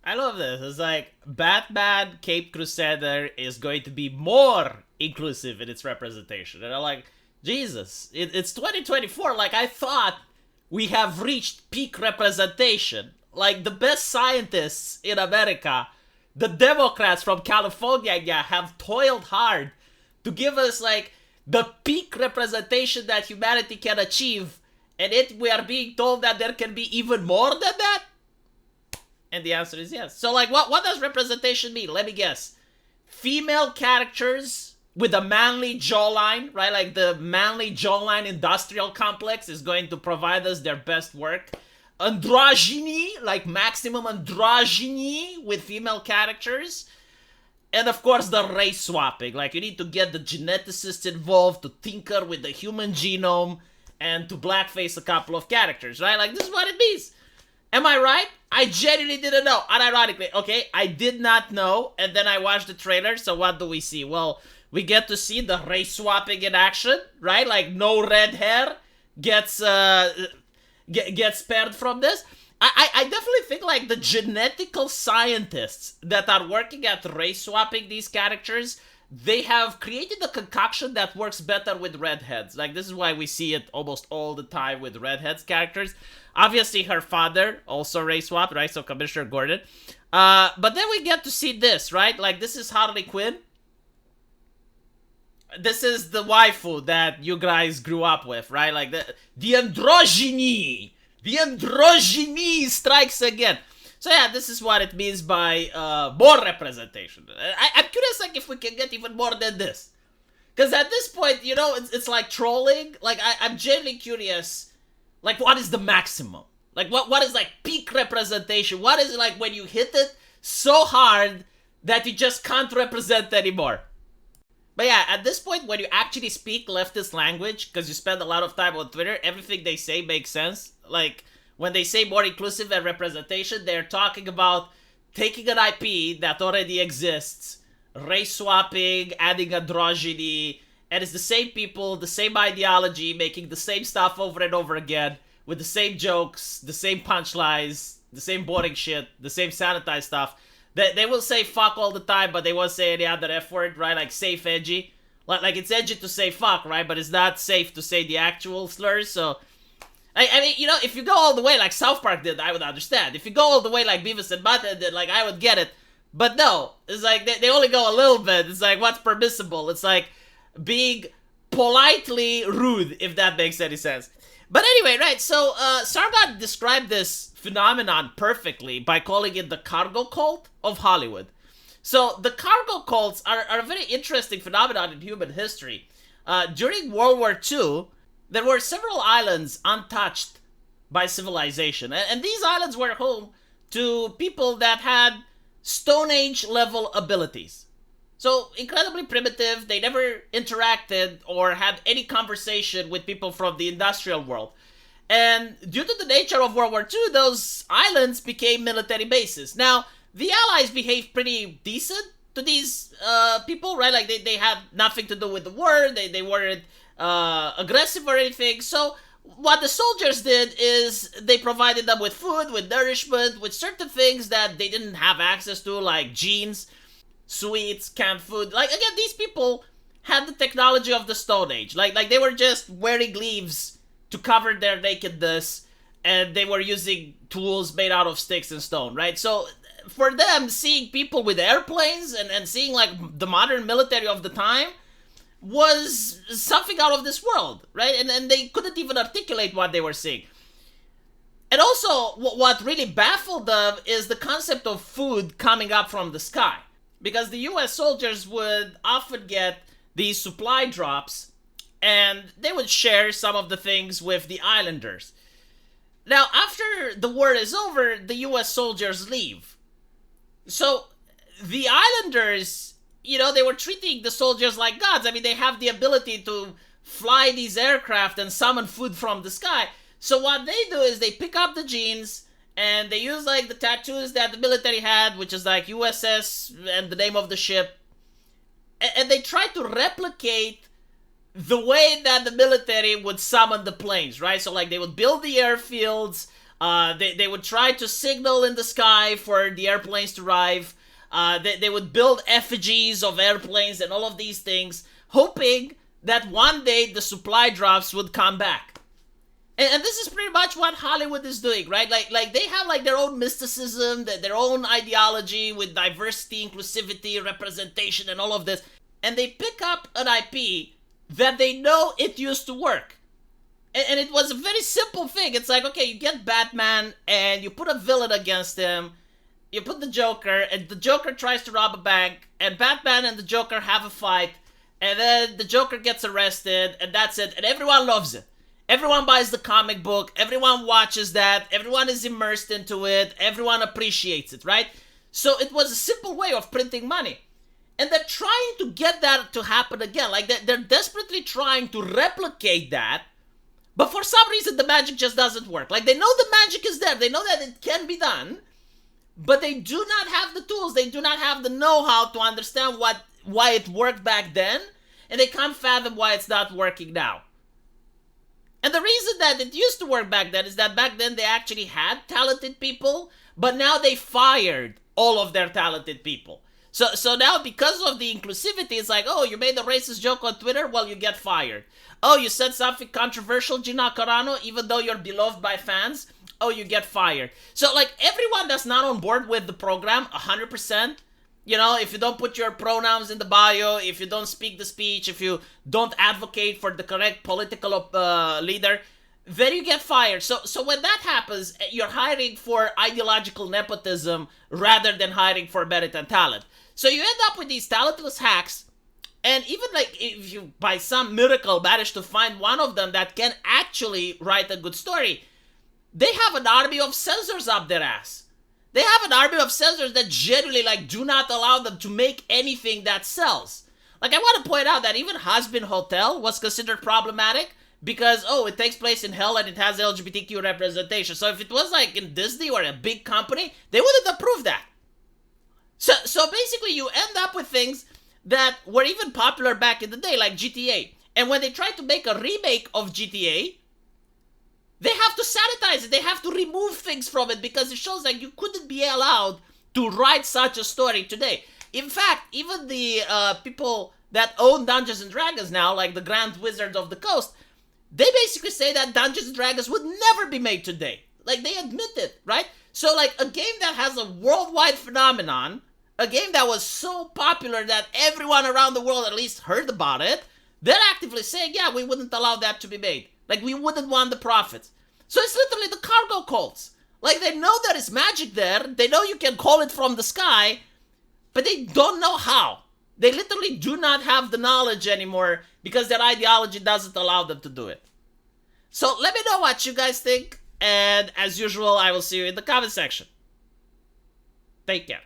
I love this. It's like Batman Cape Crusader is going to be more inclusive in its representation. And I'm like, Jesus, it's 2024. Like, I thought we have reached peak representation. Like, the best scientists in America, the Democrats from California, yeah, have toiled hard to give us, like, the peak representation that humanity can achieve. And we are being told that there can be even more than that? And the answer is yes. So, like, what does representation mean? Let me guess. Female characters with a manly jawline, right? Like, the manly jawline industrial complex is going to provide us their best work. Androgyny, like maximum androgyny with female characters. And, of course, the race swapping. Like, you need to get the geneticists involved to tinker with the human genome and to blackface a couple of characters, right? Like, this is what it means. Am I right? I genuinely didn't know. Unironically, okay, I did not know, and then I watched the trailer, so what do we see? Well, we get to see the race swapping in action, right? Like, no red hair gets spared from this. I definitely think, like, the genetical scientists that are working at race swapping these characters, they have created a concoction that works better with redheads. Like, this is why we see it almost all the time with redheads characters. Obviously, her father also race swapped, right? So Commissioner Gordon. But then we get to see this, right? Like, this is Harley Quinn. This is the waifu that you guys grew up with, right? Like, the androgyny. The androgyny strikes again. So yeah, this is what it means by more representation. I'm curious, like, if we can get even more than this. Because at this point, you know, it's like trolling. Like, I'm genuinely curious. Like, what is the maximum? Like, what is, like, peak representation? What is it, like, when you hit it so hard that you just can't represent anymore? But yeah, at this point, when you actually speak leftist language, because you spend a lot of time on Twitter, everything they say makes sense. Like, when they say more inclusive and representation, they're talking about taking an IP that already exists, race swapping, adding androgyny, and it's the same people, the same ideology, making the same stuff over and over again, with the same jokes, the same punchlines, the same boring shit, the same sanitized stuff. They will say fuck all the time, but they won't say any other F word, right? Like, safe edgy. Like, it's edgy to say fuck, right? But it's not safe to say the actual slurs, so... I mean, you know, if you go all the way like South Park did, I would understand. If you go all the way like Beavis and Butthead did, like, I would get it. But no, it's like, they only go a little bit. It's like, what's permissible? It's like being politely rude, if that makes any sense. But anyway, right, so Sargon described this phenomenon perfectly by calling it the cargo cult of Hollywood. So the cargo cults are a very interesting phenomenon in human history. During World War II, there were several islands untouched by civilization. And these islands were home to people that had Stone Age level abilities. So, incredibly primitive, they never interacted or had any conversation with people from the industrial world. And due to the nature of World War II, those islands became military bases. Now, the Allies behaved pretty decent to these people, right? Like, they had nothing to do with the war, they weren't aggressive or anything. So what the soldiers did is they provided them with food, with nourishment, with certain things that they didn't have access to, like jeans, sweets, canned food. Like, again, these people had the technology of the Stone Age. Like they were just wearing leaves to cover their nakedness, and they were using tools made out of sticks and stone, right? So for them, seeing people with airplanes and seeing, like, the modern military of the time was something out of this world, right? And they couldn't even articulate what they were seeing. And also, what really baffled them is the concept of food coming up from the sky. Because the US soldiers would often get these supply drops, and they would share some of the things with the islanders. Now, after the war is over, the US soldiers leave. So, the islanders, you know, they were treating the soldiers like gods. I mean, they have the ability to fly these aircraft and summon food from the sky. So what they do is they pick up the jeans and they use, like, the tattoos that the military had, which is like USS and the name of the ship. And they try to replicate the way that the military would summon the planes, right? So, like, they would build the airfields, They would try to signal in the sky for the airplanes to arrive. They would build effigies of airplanes and all of these things, hoping that one day the supply drops would come back. And this is pretty much what Hollywood is doing, right? Like they have like their own mysticism, their own ideology with diversity, inclusivity, representation, and all of this. And they pick up an IP that they know it used to work. And it was a very simple thing. It's like, okay, you get Batman and you put a villain against him. You put the Joker, and the Joker tries to rob a bank, and Batman and the Joker have a fight, and then the Joker gets arrested, and that's it. And everyone loves it. Everyone buys the comic book, everyone watches that, everyone is immersed into it, everyone appreciates it, right? So it was a simple way of printing money. And they're trying to get that to happen again. Like, they're desperately trying to replicate that, but for some reason the magic just doesn't work. Like, they know the magic is there, they know that it can be done, but they do not have the tools, they do not have the know-how to understand why it worked back then, and they can't fathom why it's not working now. And the reason that it used to work back then is that back then they actually had talented people, but now they fired all of their talented people. So now because of the inclusivity, it's like, oh, you made a racist joke on Twitter? Well, you get fired. Oh, you said something controversial, Gina Carano, even though you're beloved by fans? Oh, you get fired. So, like, everyone that's not on board with the program, 100%, you know, if you don't put your pronouns in the bio, if you don't speak the speech, if you don't advocate for the correct political leader, then you get fired. So when that happens, you're hiring for ideological nepotism rather than hiring for merit and talent. So you end up with these talentless hacks, and even like if you by some miracle manage to find one of them that can actually write a good story, they have an army of censors up their ass. They have an army of censors that generally like do not allow them to make anything that sells. Like, I want to point out that even Hazbin Hotel was considered problematic because, oh, it takes place in hell and it has LGBTQ representation. So if it was like in Disney or a big company, they wouldn't approve that. So basically you end up with things that were even popular back in the day, like GTA. And when they try to make a remake of GTA, they have to sanitize it. They have to remove things from it because it shows that you couldn't be allowed to write such a story today. In fact, even the people that own Dungeons and Dragons now, like the Grand Wizards of the Coast, they basically say that Dungeons and Dragons would never be made today. Like, they admit it, right? So, like, a game that has a worldwide phenomenon, a game that was so popular that everyone around the world at least heard about it, they're actively saying, yeah, we wouldn't allow that to be made. Like, we wouldn't want the profits. So it's literally the cargo cults. Like, they know there is magic there. They know you can call it from the sky, but they don't know how. They literally do not have the knowledge anymore because their ideology doesn't allow them to do it. So let me know what you guys think. And as usual, I will see you in the comment section. Take care.